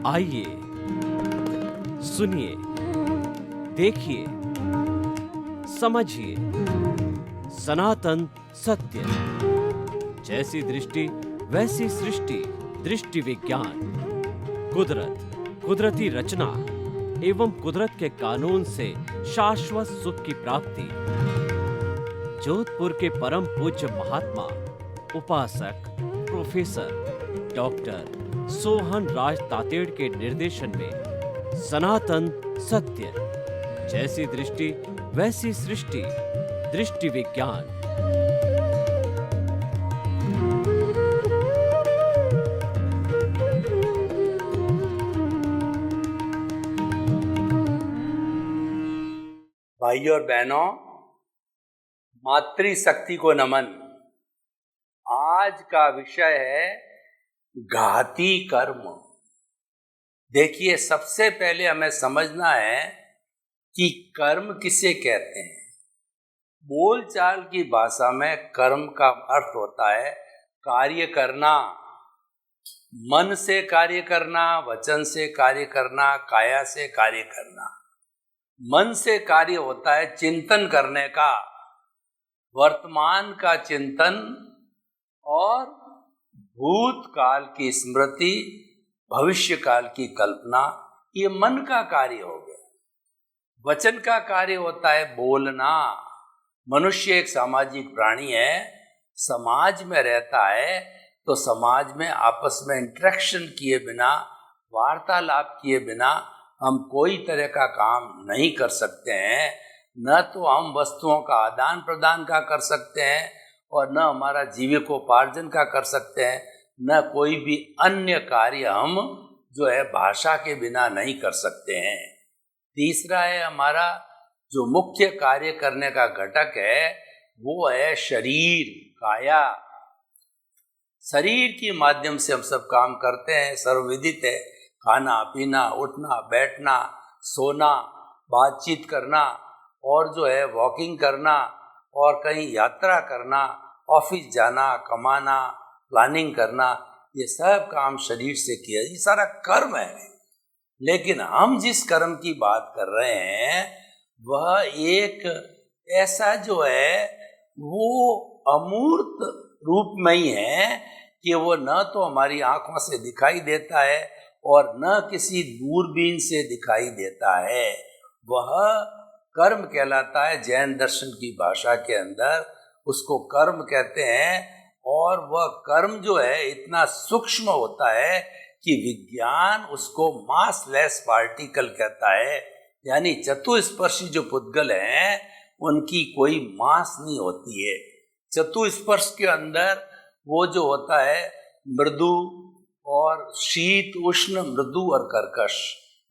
आइए सुनिए, देखिए, समझिए सनातन सत्य। जैसी दृष्टि वैसी सृष्टि, दृष्टि विज्ञान। कुदरत, कुदरती रचना एवं कुदरत के कानून से शाश्वत सुख की प्राप्ति। जोधपुर के परम पूज्य महात्मा उपासक प्रोफेसर डॉक्टर सोहन राज तातेड़ के निर्देशन में सनातन सत्य। जैसी दृष्टि वैसी सृष्टि, दृष्टि विज्ञान। भाइयों और बहनों, मातृशक्ति को नमन। आज का विषय है घाती कर्म। देखिए, सबसे पहले हमें समझना है कि कर्म किसे कहते हैं। बोलचाल की भाषा में कर्म का अर्थ होता है कार्य करना, मन से कार्य करना, वचन से कार्य करना, काया से कार्य करना। मन से कार्य होता है चिंतन करने का, वर्तमान का चिंतन और भूतकाल की स्मृति, भविष्य काल की कल्पना। ये मन का कार्य हो गया। वचन का कार्य होता है बोलना। मनुष्य एक सामाजिक प्राणी है, समाज में रहता है, तो समाज में आपस में इंटरेक्शन किए बिना, वार्तालाप किए बिना हम कोई तरह का काम नहीं कर सकते हैं। न तो हम वस्तुओं का आदान प्रदान का कर सकते हैं और न हमारा जीविकोपार्जन का कर सकते हैं, न कोई भी अन्य कार्य हम जो है भाषा के बिना नहीं कर सकते हैं। तीसरा है हमारा जो मुख्य कार्य करने का घटक है, वो है शरीर, काया। शरीर के माध्यम से हम सब काम करते हैं, सर्वविदित है। खाना पीना, उठना बैठना, सोना, बातचीत करना और जो है वॉकिंग करना और कहीं यात्रा करना, ऑफिस जाना, कमाना, प्लानिंग करना, ये सब काम शरीर से किया, ये सारा कर्म है। लेकिन हम जिस कर्म की बात कर रहे हैं वह एक ऐसा जो है वो अमूर्त रूप में ही है कि वो न तो हमारी आंखों से दिखाई देता है और न किसी दूरबीन से दिखाई देता है। वह कर्म कहलाता है। जैन दर्शन की भाषा के अंदर उसको कर्म कहते हैं। और वह कर्म जो है इतना सूक्ष्म होता है कि विज्ञान उसको मासलेस पार्टिकल कहता है। यानी चतुस्पर्शी जो पुद्गल हैं उनकी कोई मास नहीं होती है। चतुस्पर्श के अंदर वो जो होता है मृदु और शीत, उष्ण, मृदु और कर्कश,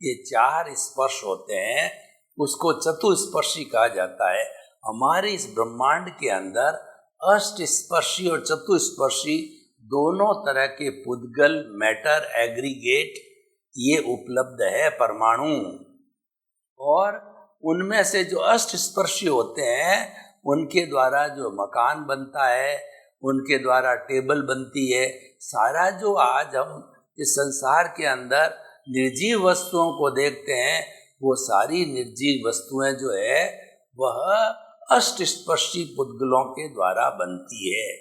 ये चार स्पर्श होते हैं, उसको चतुस्पर्शी कहा जाता है। हमारे इस ब्रह्मांड के अंदर अष्ट स्पर्शी और चतुस्पर्शी दोनों तरह के पुद्गल, मैटर, एग्रीगेट ये उपलब्ध है, परमाणु। और उनमें से जो अष्ट स्पर्शी होते हैं उनके द्वारा जो मकान बनता है, उनके द्वारा टेबल बनती है। सारा जो आज हम इस संसार के अंदर निर्जीव वस्तुओं को देखते हैं, वो सारी निर्जीव वस्तुएं जो है वह अष्टस्पर्शी पुद्गलों के द्वारा बनती है।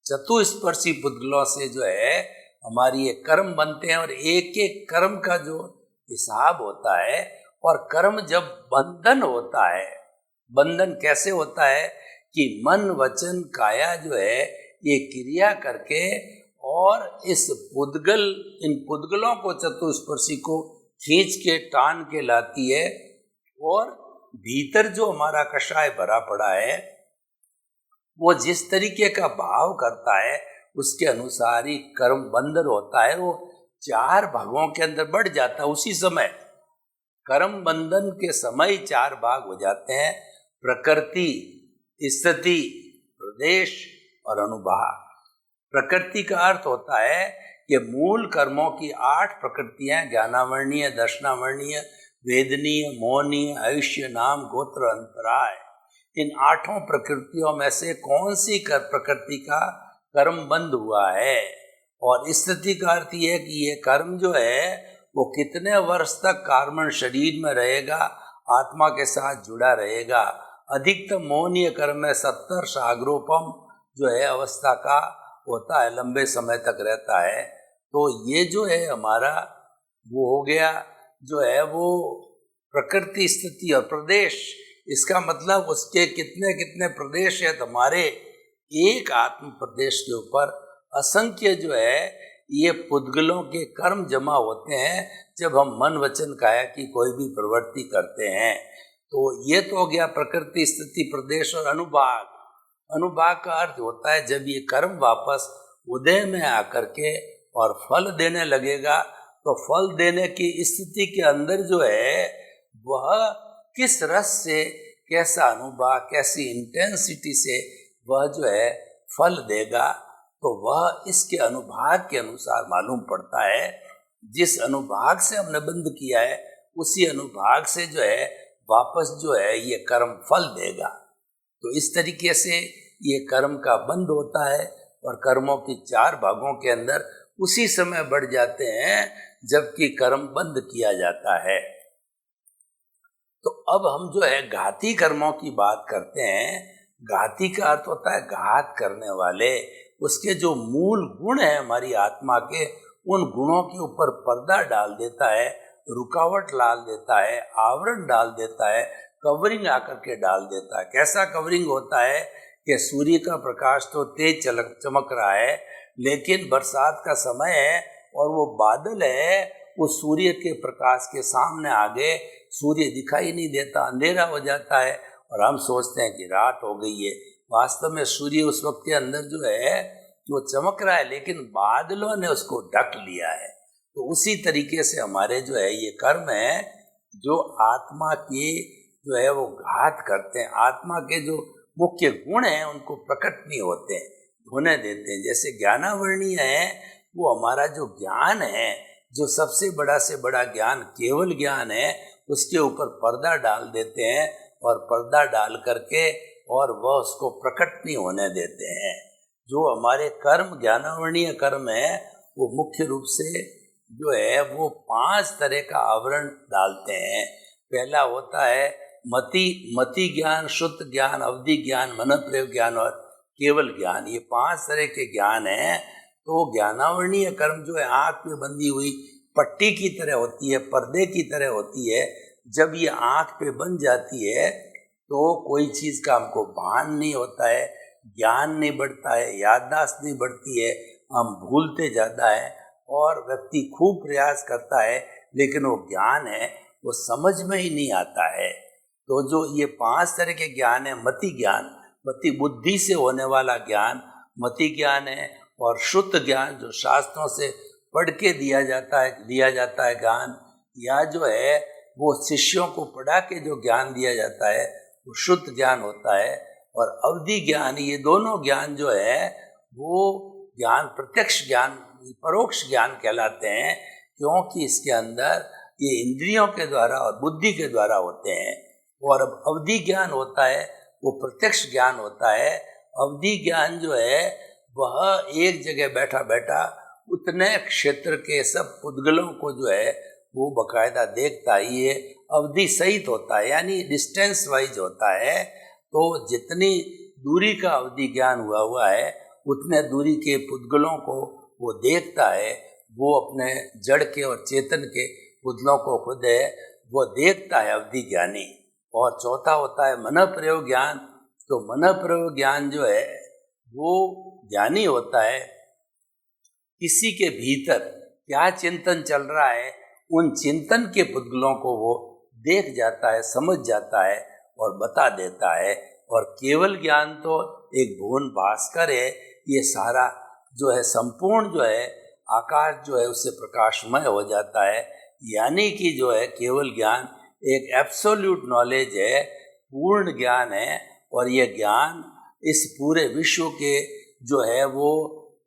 चतुस्पर्शी पुद्गलों से जो है हमारी ये कर्म बनते हैं और एक एक कर्म का जो हिसाब होता है। और कर्म जब बंधन होता है, बंधन कैसे होता है कि मन, वचन, काया जो है ये क्रिया करके और इस पुद्गल, इन पुद्गलों को, चतुस्पर्शी को खींच के टान के लाती है। और भीतर जो हमारा कषाय भरा पड़ा है वो जिस तरीके का भाव करता है उसके अनुसार ही कर्म बंधन होता है। वो चार भागों के अंदर बढ़ जाता है। उसी समय कर्म बंधन के समय चार भाग हो जाते हैं: प्रकृति, स्थिति, प्रदेश और अनुभाग। प्रकृति का अर्थ होता है कि मूल कर्मों की 8 प्रकृतियां, ज्ञानावर्णीय, दर्शनावर्णीय, वेदनीय, मोहनीय, आयुष्य, नाम, गोत्र, अंतराय। इन 8 प्रकृतियों में से कौन सी प्रकृति का कर्म बंद हुआ है। और स्थिति का अर्थ ये है कि ये कर्म जो है वो कितने वर्ष तक कार्बन शरीर में रहेगा, आत्मा के साथ जुड़ा रहेगा। अधिकतम मोहनीय कर्म में 70 सागरोपम जो है अवस्था का होता है, लंबे समय तक रहता है। तो ये जो है हमारा वो हो गया, जो है वो प्रकृति, स्थिति और प्रदेश। इसका मतलब उसके कितने कितने प्रदेश है। हमारे एक आत्म प्रदेश के ऊपर असंख्य जो है ये पुद्गलों के कर्म जमा होते हैं जब हम मन वचन काया की कोई भी प्रवृत्ति करते हैं। तो ये तो हो गया प्रकृति, स्थिति, प्रदेश और अनुभाग। अनुभाग का अर्थ होता है जब ये कर्म वापस उदय में आकर के और फल देने लगेगा, तो फल देने की स्थिति के अंदर जो है वह किस रस से, कैसा अनुभाग, कैसी इंटेंसिटी से वह जो है फल देगा, तो वह इसके अनुभाग के अनुसार मालूम पड़ता है। जिस अनुभाग से हमने बंद किया है उसी अनुभाग से जो है वापस जो है ये कर्म फल देगा। तो इस तरीके से ये कर्म का बंद होता है और कर्मों की 4 भागों के अंदर उसी समय बढ़ जाते हैं जबकि कर्म बंद किया जाता है। तो अब हम जो है घाती कर्मों की बात करते हैं। घाती का अर्थ होता है घात करने वाले। उसके जो मूल गुण है हमारी आत्मा के, उन गुणों के ऊपर पर्दा डाल देता है, रुकावट डाल देता है, आवरण डाल देता है, कवरिंग आकर के डाल देता है। कैसा कवरिंग होता है कि सूर्य का प्रकाश तो तेज चमक रहा है, लेकिन बरसात का समय है और वो बादल है, उस सूर्य के प्रकाश के सामने आगे सूर्य दिखाई नहीं देता, अंधेरा हो जाता है और हम सोचते हैं कि रात हो गई है। वास्तव में सूर्य उस वक्त के अंदर जो है वो चमक रहा है, लेकिन बादलों ने उसको ढक लिया है। तो उसी तरीके से हमारे जो है ये कर्म है जो आत्मा के जो है वो घात करते हैं। आत्मा के जो मुख्य गुण हैं उनको प्रकट नहीं होने देते हैं। जैसे ज्ञानावरणीय है, वो हमारा जो ज्ञान है, जो सबसे बड़ा से बड़ा ज्ञान केवल ज्ञान है, उसके ऊपर पर्दा डाल देते हैं और पर्दा डाल करके और वह उसको प्रकट नहीं होने देते हैं। जो हमारे कर्म ज्ञानावरणीय कर्म है वो मुख्य रूप से जो है वो 5 तरह का आवरण डालते हैं। पहला होता है मति ज्ञान, शुद्ध ज्ञान, अवधि ज्ञान, मन प्रयोग ज्ञान और केवल ज्ञान। ये 5 तरह के ज्ञान हैं। तो ज्ञानावरणीय कर्म जो है आँख में बंधी हुई पट्टी की तरह होती है, पर्दे की तरह होती है। जब ये आँख पे बन जाती है तो कोई चीज़ का हमको भान नहीं होता है, ज्ञान नहीं बढ़ता है, याददाश्त नहीं बढ़ती है, हम भूलते ज़्यादा है और व्यक्ति खूब प्रयास करता है लेकिन वो ज्ञान है वो समझ में ही नहीं आता है। तो जो ये 5 तरह के ज्ञान है, मति ज्ञान, मति बुद्धि से होने वाला ज्ञान मति ज्ञान है, और शुद्ध ज्ञान जो शास्त्रों से पढ़ के दिया जाता है ज्ञान, या जो है वो शिष्यों को पढ़ा के जो ज्ञान दिया जाता है वो शुद्ध ज्ञान होता है। और अवधि ज्ञान, ये दोनों ज्ञान जो है वो ज्ञान प्रत्यक्ष ज्ञान, परोक्ष ज्ञान कहलाते हैं, क्योंकि इसके अंदर ये इंद्रियों के द्वारा और बुद्धि के द्वारा होते हैं। और अब अवधि ज्ञान होता है वो प्रत्यक्ष ज्ञान होता है। अवधि ज्ञान जो है वह एक जगह बैठा बैठा उतने क्षेत्र के सब पुद्गलों को जो है वो बकायदा देखता है। ये अवधि सहित होता है, यानी डिस्टेंस वाइज होता है। तो जितनी दूरी का अवधि ज्ञान हुआ है उतने दूरी के पुद्गलों को वो देखता है। वो अपने जड़ के और चेतन के पुद्गलों को खुद है वो देखता है, अवधि ज्ञानी। और चौथा होता है मन प्रयोग ज्ञान। तो मन प्रयोग ज्ञान जो है वो ज्ञानी होता है, किसी के भीतर क्या चिंतन चल रहा है उन चिंतन के पुद्गलों को वो देख जाता है, समझ जाता है और बता देता है। और केवल ज्ञान तो एक भुवन भास्कर है, ये सारा जो है संपूर्ण जो है आकाश जो है उससे प्रकाशमय हो जाता है। यानी कि जो है केवल ज्ञान एक एब्सोल्यूट नॉलेज है, पूर्ण ज्ञान है। और ये ज्ञान इस पूरे विश्व के जो है वो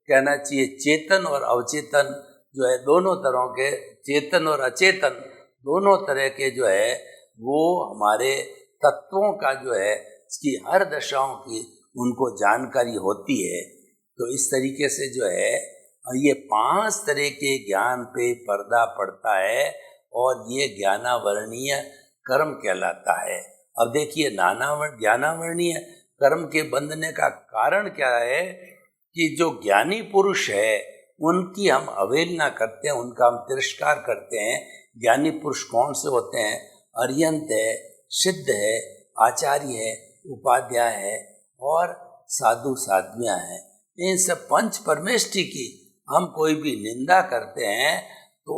कहना चाहिए चेतन और अवचेतन जो है दोनों तरह के, चेतन और अचेतन दोनों तरह के जो है वो हमारे तत्वों का जो है इसकी हर दशाओं की उनको जानकारी होती है। तो इस तरीके से जो है ये 5 तरह के ज्ञान पे पर्दा पड़ता है और ये ज्ञानावरणीय कर्म कहलाता है। अब देखिए ज्ञानावरणीय कर्म के बंधने का कारण क्या है कि जो ज्ञानी पुरुष है उनकी हम अवहेलना करते हैं, उनका हम तिरस्कार करते हैं। ज्ञानी पुरुष कौन से होते हैं? अर्यंत है, सिद्ध है, आचार्य है, उपाध्याय है और साधु साध्वियाँ हैं। इन सब पंच परमेष्टि की हम कोई भी निंदा करते हैं तो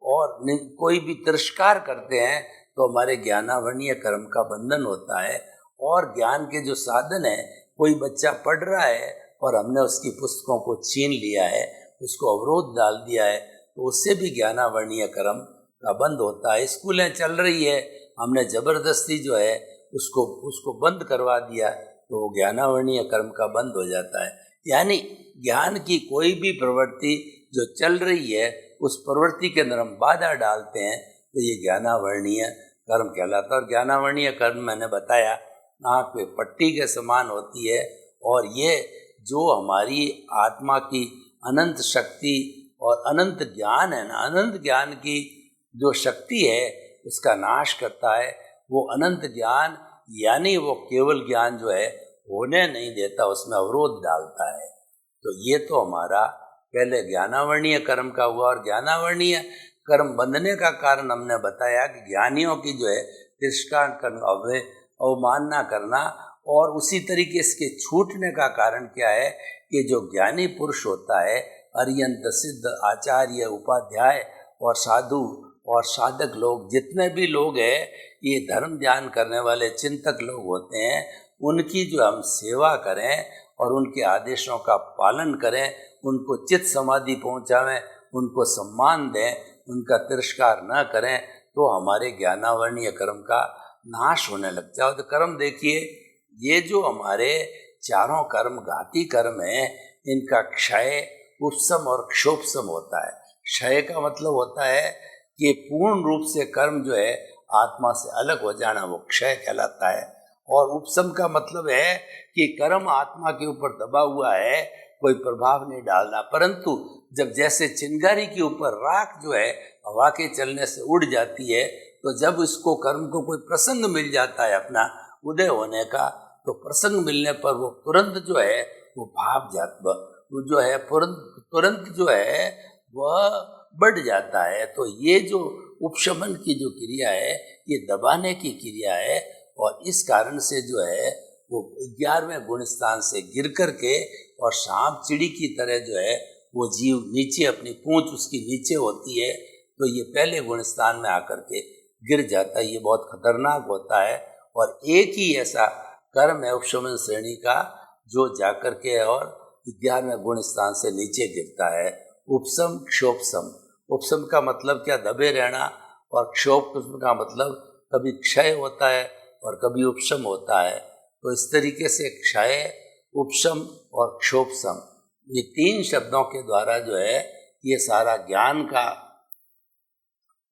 और कोई भी तिरस्कार करते हैं तो हमारे ज्ञानावरणीय कर्म का बंधन होता है। और ज्ञान के जो साधन है, कोई बच्चा पढ़ रहा है और हमने उसकी पुस्तकों को छीन लिया है, उसको अवरोध डाल दिया है, तो उससे भी ज्ञानावरणीय कर्म का बंद होता है। स्कूलें चल रही है, हमने जबरदस्ती जो है उसको बंद करवा दिया तो वो ज्ञानावरणीय कर्म का बंद हो जाता है। यानी ज्ञान की कोई भी प्रवृत्ति जो चल रही है उस प्रवृत्ति के अंदर हम बाधा डालते हैं तो ये ज्ञानावरणीय कर्म कहलाता है। और ज्ञानावरणीय कर्म मैंने बताया आँख पे पट्टी के समान होती है और ये जो हमारी आत्मा की अनंत शक्ति और अनंत ज्ञान है ना, अनंत ज्ञान की जो शक्ति है उसका नाश करता है। वो अनंत ज्ञान यानी वो केवल ज्ञान जो है होने नहीं देता, उसमें अवरोध डालता है। तो ये तो हमारा पहले ज्ञानावरणीय कर्म का हुआ। और ज्ञानावरणीय कर्म बंधने का कारण हमने बताया कि ज्ञानियों की जो है तिरस्कार करना, अवमानना करना। और उसी तरीके से छूटने का कारण क्या है कि जो ज्ञानी पुरुष होता है, अर्यंत, सिद्ध, आचार्य, उपाध्याय और साधु और साधक लोग, जितने भी लोग हैं, ये धर्म ध्यान करने वाले चिंतक लोग होते हैं, उनकी जो हम सेवा करें और उनके आदेशों का पालन करें, उनको चित्त समाधि पहुँचावें, उनको सम्मान दें, उनका तिरस्कार न करें, तो हमारे ज्ञानावरणीय कर्म का नाश होने लग जाए। तो कर्म देखिए, ये जो हमारे चारों कर्म घाती कर्म हैं, इनका क्षय, उपशम और क्षोभशम होता है। क्षय का मतलब होता है कि पूर्ण रूप से कर्म जो है आत्मा से अलग हो जाना, वो क्षय कहलाता है। और उपशम का मतलब है कि कर्म आत्मा के ऊपर दबा हुआ है, कोई प्रभाव नहीं डालना, परंतु जब जैसे चिंगारी के ऊपर राख जो है हवा के चलने से उड़ जाती है, तो जब इसको कर्म को कोई प्रसंग मिल जाता है अपना उदय होने का, तो प्रसंग मिलने पर वो तुरंत जो है वो भाप जाता, वो जो है तुरंत जो है वह बढ़ जाता है। तो ये जो उपशमन की जो क्रिया है, ये दबाने की क्रिया है। और इस कारण से जो है वो 11वें गुण स्थान से गिर करके और सांप चिड़ी की तरह जो है वो जीव नीचे, अपनी पूंछ उसकी नीचे होती है, तो ये पहले गुण स्थान में आकर के गिर जाता है। ये बहुत खतरनाक होता है। और एक ही ऐसा कर्म है उपशमन श्रेणी का जो जाकर के और 11वें गुण स्थान से नीचे गिरता है, उपशम क्षोभशम। उपशम का मतलब क्या? दबे रहना। और क्षोभ का मतलब कभी क्षय होता है और कभी उपशम होता है। तो इस तरीके से क्षय, उपशम और क्षोभशम, ये 3 शब्दों के द्वारा जो है ये सारा ज्ञान का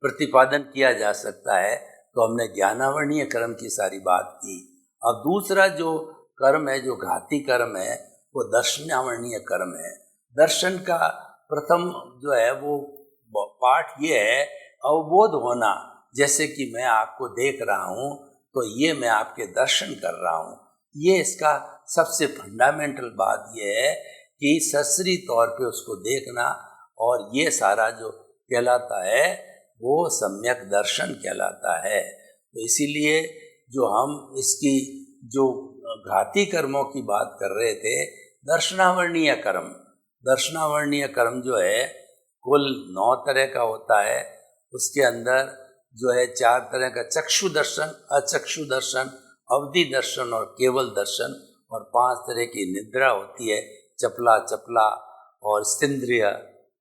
प्रतिपादन किया जा सकता है। तो हमने ज्ञानावरणीय कर्म की सारी बात की। अब दूसरा जो कर्म है, जो घाती कर्म है, वो दर्शनावरणीय कर्म है। दर्शन का प्रथम जो है वो पाठ ये है अवबोध होना। जैसे कि मैं आपको देख रहा हूँ तो ये मैं आपके दर्शन कर रहा हूँ। ये इसका सबसे फंडामेंटल बात ये है कि ससरी तौर पे उसको देखना, और ये सारा जो कहलाता है वो सम्यक दर्शन कहलाता है। तो इसीलिए जो हम इसकी जो घाती कर्मों की बात कर रहे थे, दर्शनावरणीय कर्म जो है कुल 9 तरह का होता है। उसके अंदर जो है 4 तरह का चक्षु दर्शन, अचक्षु दर्शन, अवधि दर्शन और केवल दर्शन, और 5 तरह की निद्रा होती है, चपला चपला और स्तिंद्रिय,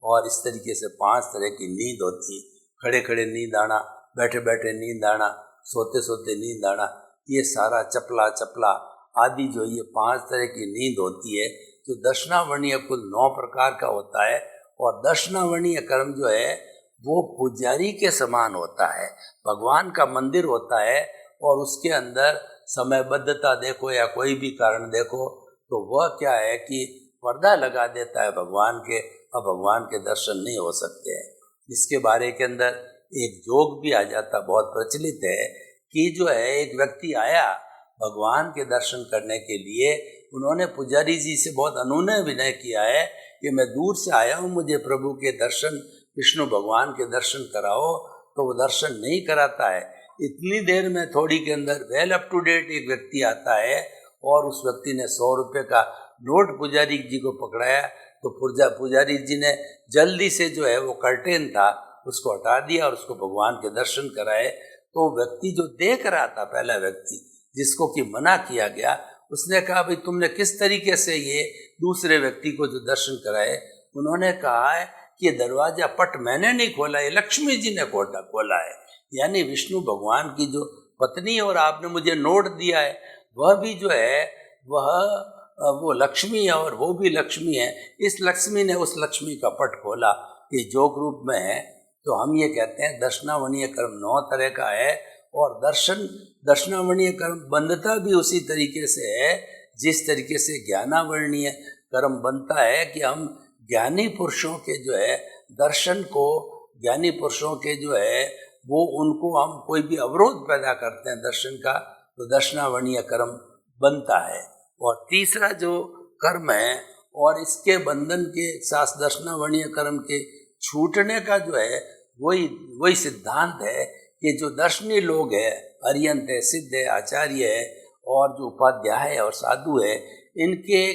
और इस तरीके से 5 तरह की नींद होती है। खड़े खड़े नींद आना, बैठे बैठे नींद आना, सोते सोते नींद आना, ये सारा चपला चपला आदि जो ये 5 तरह की नींद होती है। तो दर्शनावरणीय कुल 9 प्रकार का होता है। और दर्शनावरणीय कर्म जो है वो पुजारी के समान होता है। भगवान का मंदिर होता है और उसके अंदर समयबद्धता देखो या कोई भी कारण देखो, तो वह क्या है कि पर्दा लगा देता है भगवान के अब भगवान के दर्शन नहीं हो सकते हैं। इसके बारे के अंदर एक जोक भी आ जाता, बहुत प्रचलित है, कि जो है एक व्यक्ति आया भगवान के दर्शन करने के लिए। उन्होंने पुजारी जी से बहुत अनुनय विनय किया है कि मैं दूर से आया हूँ, मुझे प्रभु के दर्शन, विष्णु भगवान के दर्शन कराओ। तो वो दर्शन नहीं कराता है। इतनी देर में थोड़ी के अंदर वेल अप टू डेट एक व्यक्ति आता है और उस व्यक्ति ने 100 रुपये का नोट पुजारी जी को पकड़ाया। तो पुजारी जी ने जल्दी से जो है वो कर्टेन था उसको हटा दिया और उसको भगवान के दर्शन कराए। तो व्यक्ति जो देख रहा था, पहला व्यक्ति जिसको कि मना किया गया, उसने कहा भाई तुमने किस तरीके से ये दूसरे व्यक्ति को जो दर्शन कराए। उन्होंने कहा है कि ये दरवाजा पट मैंने नहीं खोला, ये लक्ष्मी जी ने खोला है। यानी विष्णु भगवान की जो पत्नी और आपने मुझे नोट दिया है वह भी जो है वो लक्ष्मी है और वो भी लक्ष्मी है। इस लक्ष्मी ने उस लक्ष्मी का पट खोला। ये जोग रूप में है। तो हम ये कहते हैं दर्शनावरणीय कर्म 9 तरह का है और दर्शनावरणीय कर्म बंधता भी उसी तरीके से है जिस तरीके से ज्ञानावरणीय कर्म बनता है कि हम ज्ञानी पुरुषों के जो है दर्शन को, ज्ञानी पुरुषों के जो है वो उनको हम कोई भी अवरोध पैदा करते हैं दर्शन का, तो दर्शनावरणीय कर्म बनता है। और तीसरा जो कर्म है और इसके बंधन के साथ दर्शनावरणीय कर्म के छूटने का जो है वही सिद्धांत है कि जो दर्शनीय लोग है, अरियंत है, सिद्ध है, आचार्य है और जो उपाध्याय है और साधु है, इनके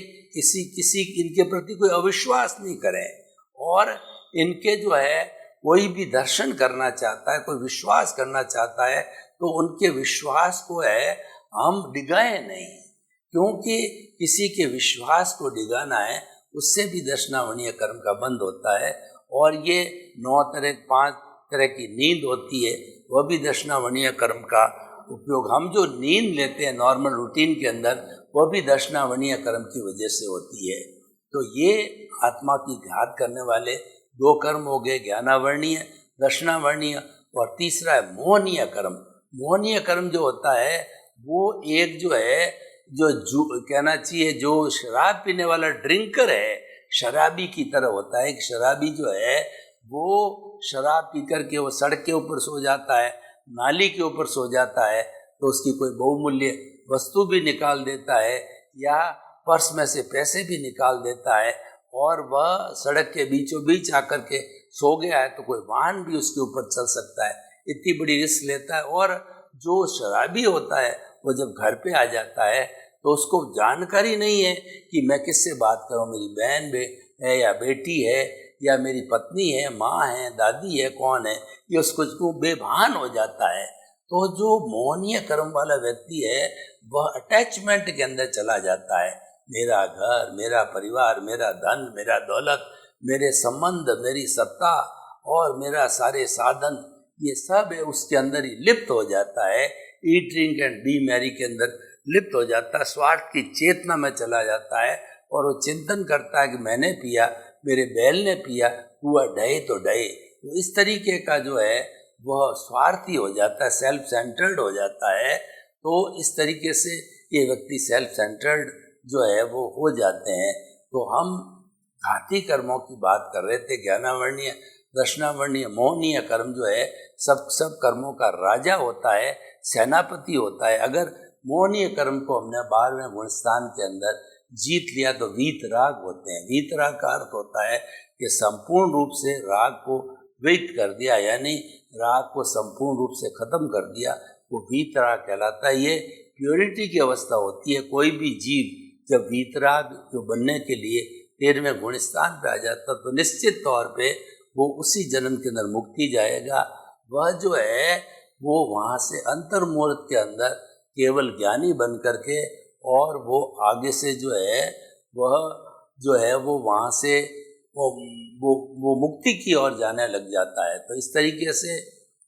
प्रति कोई अविश्वास नहीं करें। और इनके जो है कोई भी दर्शन करना चाहता है, कोई विश्वास करना चाहता है, तो उनके विश्वास को है हम डिगाए नहीं, क्योंकि किसी के विश्वास को डिगाना है उससे भी दर्शनावरणीय कर्म का बंध होता है। और ये 5 तरह की नींद होती है, वह भी दर्शनावरणीय कर्म का उपयोग, हम जो नींद लेते हैं नॉर्मल रूटीन के अंदर, वह भी दर्शनावरणीय कर्म की वजह से होती है। तो ये आत्मा की घात करने वाले 2 कर्म हो गए, ज्ञानावरणीय, दर्शनावरणीय। और तीसरा है मोहनीय कर्म। मोहनीय कर्म जो होता है वो एक जो है जो कहना चाहिए जो शराब पीने वाला ड्रिंकर है, शराबी की तरह होता है। एक शराबी जो है वो शराब पी करके वो सड़क के ऊपर सो जाता है, नाली के ऊपर सो जाता है, तो उसकी कोई बहुमूल्य वस्तु भी निकाल देता है या पर्स में से पैसे भी निकाल देता है और वह सड़क के बीचों बीच आकर के सो गया है तो कोई वाहन भी उसके ऊपर चल सकता है, इतनी बड़ी रिस्क लेता है। और जो शराबी होता है वो जब घर पे आ जाता है तो उसको जानकारी नहीं है कि मैं किससे बात करूं, मेरी बहन है या बेटी है या मेरी पत्नी है, माँ है, दादी है, कौन है, ये उसको बेभान हो जाता है। तो जो मोहनीय कर्म वाला व्यक्ति है वह अटैचमेंट के अंदर चला जाता है। मेरा घर, मेरा परिवार, मेरा धन, मेरा दौलत, मेरे संबंध, मेरी सत्ता और मेरा सारे साधन, ये सब है उसके अंदर ही लिप्त हो जाता है। Eat drink and B Mary के अंदर लिप्त हो जाता है, स्वार्थ की चेतना में चला जाता है और वो चिंतन करता है कि मैंने पिया, मेरे बैल ने पिया, हुआ डहे तो डहे। तो इस तरीके का जो है वह स्वार्थी हो जाता है, सेल्फ सेंटर्ड हो जाता है। तो इस तरीके से ये व्यक्ति सेल्फ सेंटर्ड जो है वो हो जाते हैं। तो हम घाती कर्मों की बात कर रहे थे। ज्ञानावरणीय, दर्शनावरणीय, मोहनीय कर्म जो है सब कर्मों का राजा होता है, सेनापति होता है। अगर मोहनीय कर्म को हमने 12वें गुणस्थान के अंदर जीत लिया तो वीतराग होते हैं। वीतराग का अर्थ होता है कि संपूर्ण रूप से राग को वित कर दिया, यानी राग को संपूर्ण रूप से खत्म कर दिया, वो वीतराग कहलाता है। ये प्योरिटी की अवस्था होती है। कोई भी जीव जब वीतराग जो बनने के लिए 13वें गुणस्थान पे आ जाता तो निश्चित तौर पे वो उसी जन्म के अंदर मुक्ति जाएगा। वह जो है वो वहाँ से अंतर्मुहूर्त के अंदर केवल ज्ञानी बन करके और वो आगे से जो है वो वहाँ से वो मुक्ति की ओर जाने लग जाता है। तो इस तरीके से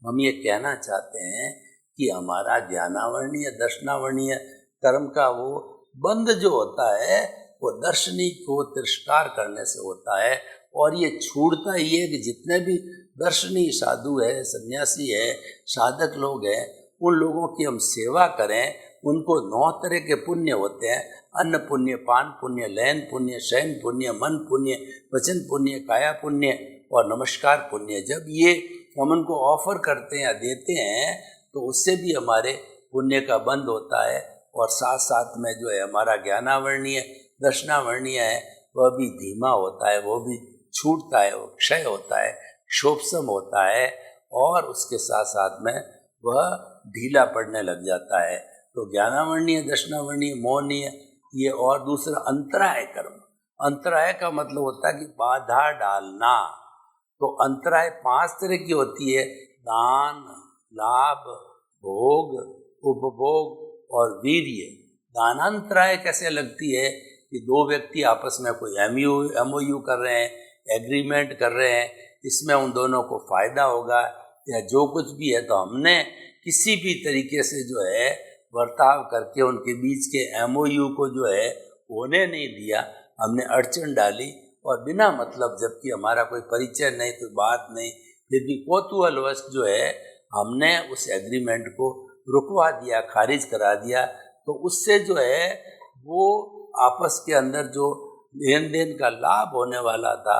हम ये कहना चाहते हैं कि हमारा ज्ञानावरणीय, दर्शनावरणीय कर्म का वो बंध जो होता है वो दर्शनी को तिरस्कार करने से होता है। और ये छूटता ही है कि जितने भी दर्शनी साधु है, सन्यासी है, साधक लोग हैं, उन लोगों की हम सेवा करें, उनको 9 तरह के पुण्य होते हैं, अन्न पुण्य, पान पुण्य, लयन पुण्य, शयन पुण्य, मन पुण्य, वचन पुण्य, काया पुण्य और नमस्कार पुण्य। जब ये हम उनको ऑफर करते हैं या देते हैं तो उससे भी हमारे पुण्य का बंध होता है, और साथ साथ में जो है हमारा ज्ञानावर्णीय दर्शनावर्णीय है वह भी धीमा होता है, वो भी छूटता है, वो क्षय होता है, क्षोभसम होता है, और उसके साथ साथ में वह ढीला पड़ने लग जाता है। तो ज्ञानावर्णीय दर्शनावर्णीय मोहनीय ये, और दूसरा अंतराय कर्म। अंतराय का मतलब होता है कि बाधा डालना। तो अंतराय 5 तरह की होती है, दान, लाभ, भोग, उपभोग और वीर्य। दानांतराय कैसे लगती है कि 2 व्यक्ति आपस में कोई एमओयू कर रहे हैं, एग्रीमेंट कर रहे हैं, इसमें उन दोनों को फायदा होगा या जो कुछ भी है, तो हमने किसी भी तरीके से जो है बर्ताव करके उनके बीच के एमओयू को जो है होने नहीं दिया, हमने अड़चन डाली, और बिना मतलब, जबकि हमारा कोई परिचय नहीं, कोई बात नहीं, फिर भी कौतूहलवश जो है हमने उस एग्रीमेंट को रुकवा दिया, खारिज करा दिया। तो उससे जो है वो आपस के अंदर जो लेन देन का लाभ होने वाला था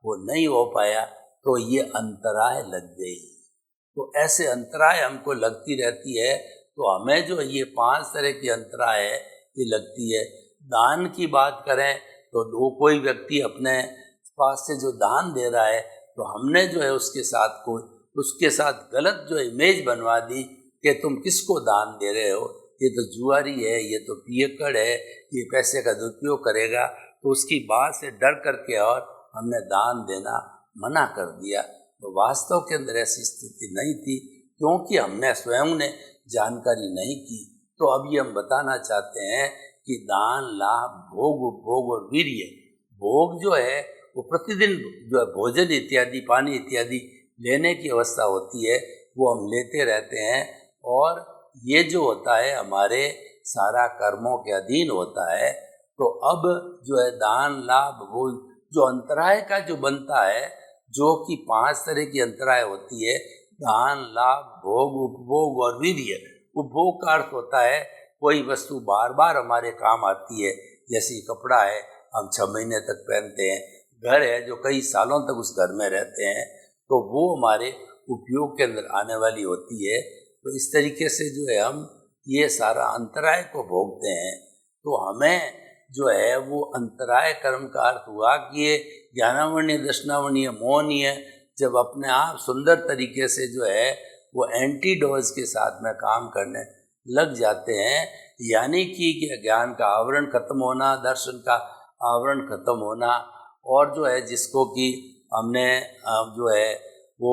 वो नहीं हो पाया, तो ये अंतराय लग गई। तो ऐसे अंतराय हमको लगती रहती है। तो हमें जो ये 5 तरह की अंतराय है ये लगती है। दान की बात करें तो कोई व्यक्ति अपने पास से जो दान दे रहा है, तो हमने जो है उसके साथ गलत जो इमेज बनवा दी कि तुम किसको दान दे रहे हो, ये तो जुआरी है, ये तो पियक्कड़ है, ये पैसे का दुरुपयोग करेगा। तो उसकी बात से डर करके और हमने दान देना मना कर दिया। तो वास्तव के अंदर ऐसी स्थिति नहीं थी, क्योंकि हमने स्वयं ने जानकारी नहीं की। तो अब ये हम बताना चाहते हैं कि दान, लाभ, भोग, उपभोग और वीर्य। भोग जो है वो प्रतिदिन जो है भोजन इत्यादि, पानी इत्यादि लेने की अवस्था होती है, वो हम लेते रहते हैं, और ये जो होता है हमारे सारा कर्मों के अधीन होता है। तो अब जो है दान, लाभ, भोग, जो अंतराय का जो बनता है, जो कि 5 तरह की अंतराय होती है, दान, लाभ, भोग, उपभोग और वीर्य। उपभोग का अर्थ होता है कोई वस्तु बार बार हमारे काम आती है, जैसे कपड़ा है हम 6 महीने तक पहनते हैं, घर है जो कई सालों तक उस घर में रहते हैं, तो वो हमारे उपयोग के अंदर आने वाली होती है। तो इस तरीके से जो है हम ये सारा अंतराय को भोगते हैं। तो हमें जो है वो अंतराय कर्म का अर्थ हुआ कि ये ज्ञानावर्णीय दर्शनावर्णीय मोहनीय जब अपने आप सुंदर तरीके से जो है वो एंटीडोज के साथ में काम करने लग जाते हैं, यानी कि ज्ञान का आवरण खत्म होना, दर्शन का आवरण खत्म होना, और जो है जिसको कि हमने जो है वो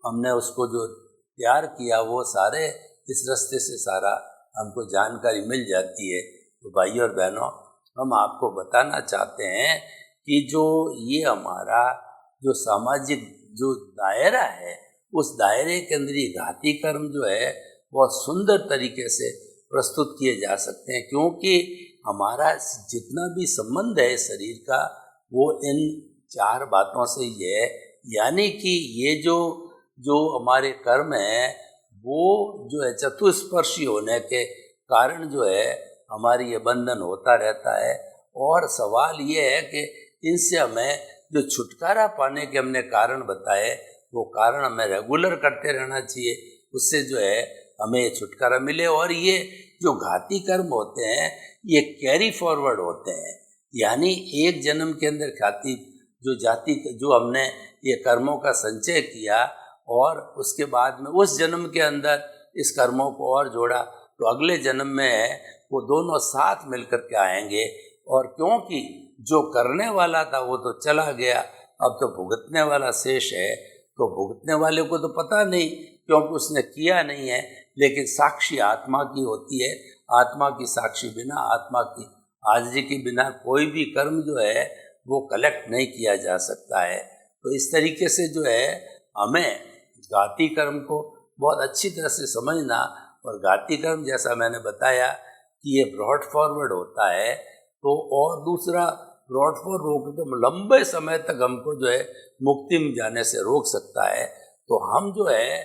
हमने उसको जो तैयार किया वो सारे इस रास्ते से सारा हमको जानकारी मिल जाती है। तो भाइयों और बहनों, हम आपको बताना चाहते हैं कि जो ये हमारा जो सामाजिक जो दायरा है, उस दायरे के अंदर ये घाती कर्म जो है बहुत सुंदर तरीके से प्रस्तुत किए जा सकते हैं, क्योंकि हमारा जितना भी संबंध है शरीर का वो इन 4 बातों से ही है। यानी कि ये जो हमारे कर्म है वो जो है चतुष्पर्शी होने के कारण जो है हमारी ये बंधन होता रहता है। और सवाल ये है कि इनसे हमें जो छुटकारा पाने के हमने कारण बताए, वो कारण हमें रेगुलर करते रहना चाहिए, उससे जो है हमें छुटकारा मिले। और ये जो घाती कर्म होते हैं ये कैरी फॉरवर्ड होते हैं, यानी एक जन्म के अंदर घाती जो हमने ये कर्मों का संचय किया और उसके बाद में उस जन्म के अंदर इस कर्मों को और जोड़ा, तो अगले जन्म में वो दोनों साथ मिलकर के आएंगे। और क्योंकि जो करने वाला था वो तो चला गया, अब तो भुगतने वाला शेष है। तो भुगतने वाले को तो पता नहीं क्योंकि उसने किया नहीं है, लेकिन साक्षी आत्मा की होती है। आत्मा की साक्षी बिना, आत्मा की हाजिरी के बिना कोई भी कर्म जो है वो कलेक्ट नहीं किया जा सकता है। तो इस तरीके से जो है हमें घाती कर्म को बहुत अच्छी तरह से समझना, और घाती कर्म जैसा मैंने बताया कि ये ब्रॉड फॉरवर्ड होता है। तो और दूसरा ब्रॉड फॉरवर्ड रोक तो लंबे समय तक हमको जो है मुक्ति में जाने से रोक सकता है। तो हम जो है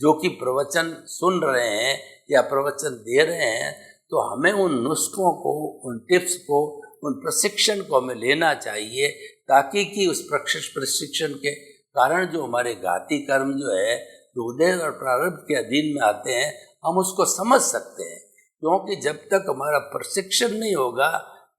जो कि प्रवचन सुन रहे हैं या प्रवचन दे रहे हैं, तो हमें उन नुस्खों को, उन टिप्स को, उन प्रशिक्षण को हमें लेना चाहिए, ताकि कि उस प्रशिक्षण के कारण जो हमारे घाती कर्म जो है, जो उदय और प्रारब्ध के अधीन में आते हैं, हम उसको समझ सकते हैं। क्योंकि जब तक हमारा प्रशिक्षण नहीं होगा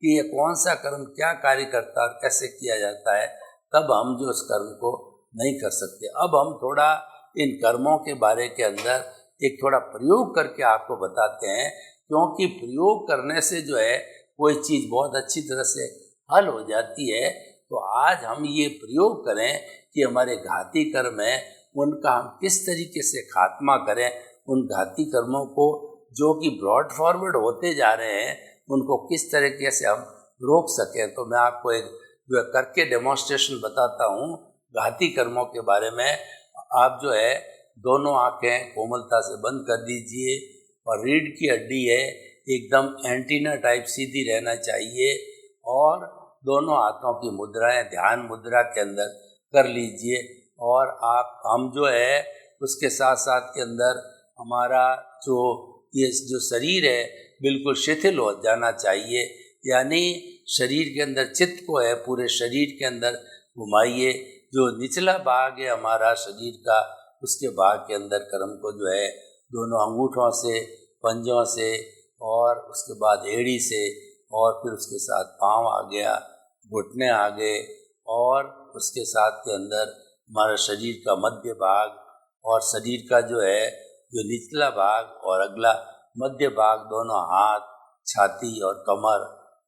कि ये कौन सा कर्म क्या कार्य करता है और कैसे किया जाता है, तब हम जो उस कर्म को नहीं कर सकते। अब हम थोड़ा इन कर्मों के बारे के अंदर एक थोड़ा प्रयोग करके आपको बताते हैं, क्योंकि प्रयोग करने से जो है कोई चीज़ बहुत अच्छी तरह से हल हो जाती है। तो आज हम ये प्रयोग करें कि हमारे घाती कर्म हैं, उनका हम किस तरीके से खात्मा करें, उन घाती कर्मों को जो कि ब्रॉड फॉरवर्ड होते जा रहे हैं, उनको किस तरीके से हम रोक सकें। तो मैं आपको एक जो है करके डेमोन्स्ट्रेशन बताता हूँ घाती कर्मों के बारे में। आप जो है दोनों आंखें कोमलता से बंद कर दीजिए और रीढ़ की हड्डी है एकदम एंटीना टाइप सीधी रहना चाहिए, और दोनों हाथों की मुद्राएं ध्यान मुद्रा के अंदर कर लीजिए। और हम जो है उसके साथ साथ के अंदर हमारा ये जो शरीर है बिल्कुल शिथिल हो जाना चाहिए, यानी शरीर के अंदर चित्त को है पूरे शरीर के अंदर घुमाइए। जो निचला भाग है हमारा शरीर का, उसके भाग के अंदर कर्म को जो है दोनों अंगूठों से, पंजों से, और उसके बाद एड़ी से, और फिर उसके साथ पाँव आ गया, घुटने आ गए, और उसके साथ के अंदर हमारा शरीर का मध्य भाग और शरीर का जो है जो निचला भाग और अगला मध्य भाग, दोनों हाथ, छाती और कमर,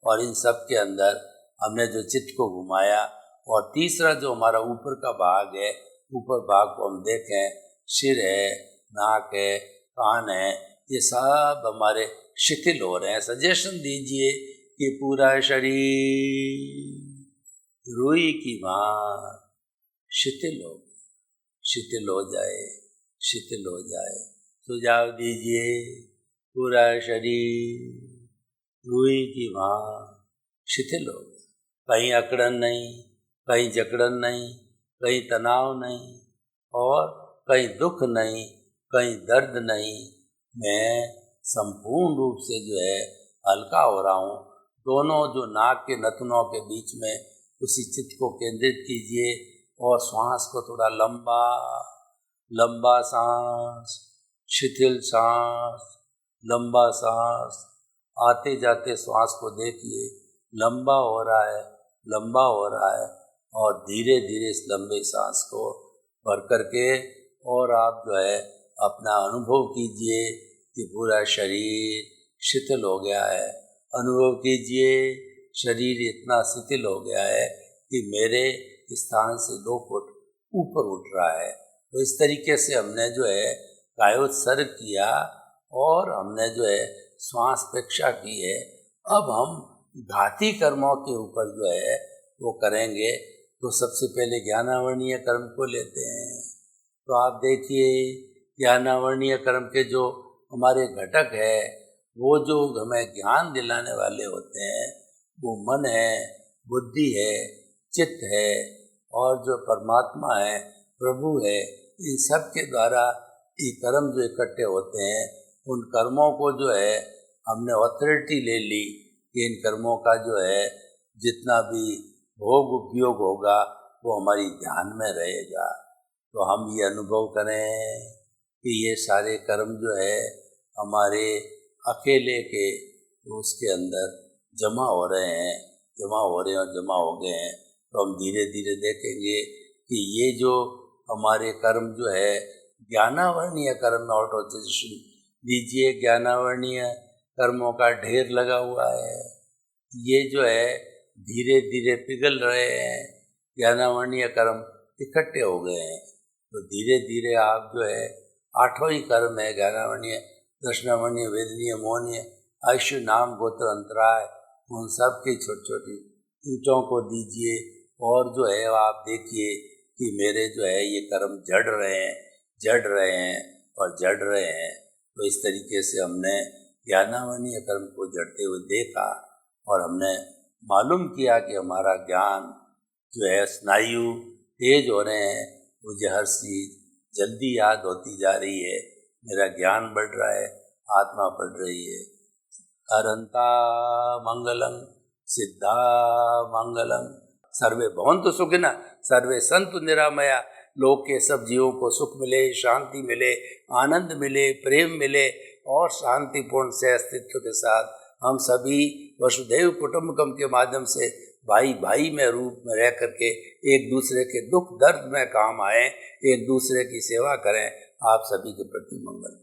और इन सब के अंदर हमने जो चित्त को घुमाया। और तीसरा जो हमारा ऊपर का भाग है, ऊपर भाग को हम देखें, सिर है, नाक है, कान है, ये सब हमारे शिथिल हो रहे हैं। सजेशन दीजिए कि पूरा शरीर रुई की भांति शिथिल हो जाए, शिथिल हो जाए। सुझाव दीजिए, पूरा शरीर रुई की भांति शिथिल हो, कहीं अकड़न नहीं, कहीं जकड़न नहीं, कहीं तनाव नहीं, और कहीं दुख नहीं, कहीं दर्द नहीं। मैं संपूर्ण रूप से जो है हल्का हो रहा हूँ। दोनों जो नाक के नथुनों के बीच में उसी चित्त को केंद्रित कीजिए, और श्वास को थोड़ा लंबा लंबा सांस, शिथिल सांस, लंबा सांस, आते जाते श्वास को देखिए, लंबा हो रहा है, लंबा हो रहा है, और धीरे धीरे इस लंबे सांस को भर करके, और आप जो है अपना अनुभव कीजिए कि पूरा शरीर शिथिल हो गया है। अनुभव कीजिए शरीर इतना शिथिल हो गया है कि मेरे स्थान से 2 फुट ऊपर उठ रहा है। तो इस तरीके से हमने जो है कायोत्सर्ग किया, और हमने जो है श्वास प्रक्षा की है। अब हम घाती कर्मों के ऊपर जो है वो करेंगे। तो सबसे पहले ज्ञानावर्णीय कर्म को लेते हैं। तो आप देखिए, ज्ञानावर्णीय कर्म के जो हमारे घटक है, वो जो हमें ज्ञान दिलाने वाले होते हैं, वो मन है, बुद्धि है, चित्त है, और जो परमात्मा है, प्रभु है। इन सब के द्वारा ये कर्म जो इकट्ठे होते हैं, उन कर्मों को जो है हमने ऑथोरिटी ले ली कि इन कर्मों का जो है जितना भी भोग उपयोग होगा वो हमारी ध्यान में रहेगा। तो हम ये अनुभव करें कि ये सारे कर्म जो है हमारे अकेले के उसके अंदर जमा हो रहे हैं, जमा हो रहे हैं और जमा हो गए हैं। तो हम धीरे धीरे देखेंगे कि ये जो हमारे कर्म जो है ज्ञानावर्णीय कर्म में ऑटोमाइजेशन दीजिए, ज्ञानावर्णीय कर्मों का ढेर लगा हुआ है, ये जो है धीरे धीरे पिघल रहे हैं, ज्ञानावर्णीय कर्म इकट्ठे हो गए हैं। तो धीरे धीरे आप जो है 8 ही कर्म है ज्ञानावर्णीय, दर्शनावर्णीय, वेदनीय, मोहनीय, आयुष्य, नाम, गोत्र, अंतराय, उन सब की छोटी छोटी ईंटों को दीजिए। और जो है आप देखिए कि मेरे जो है ये कर्म जड़ रहे हैं, जड़ रहे हैं और जड़ रहे हैं। तो इस तरीके से हमने ज्ञानावर्णीय कर्म को जड़ते हुए देखा, और हमने मालूम किया कि हमारा ज्ञान जो है स्नायु तेज हो रहे हैं, मुझे हर चीज़ जल्दी याद होती जा रही है, मेरा ज्ञान बढ़ रहा है, आत्मा बढ़ रही है। अरंता मंगलम सिद्धा मंगलम सर्वे भवन्तु सुखिनः सर्वे सन्तु निरामया। लोक के सब जीवों को सुख मिले, शांति मिले, आनंद मिले, प्रेम मिले और शांतिपूर्ण से अस्तित्व के साथ हम सभी वसुधैव कुटुंबकम के माध्यम से भाई भाई में रूप में रह करके एक दूसरे के दुख दर्द में काम आए, एक दूसरे की सेवा करें। आप सभी के प्रति मंगल।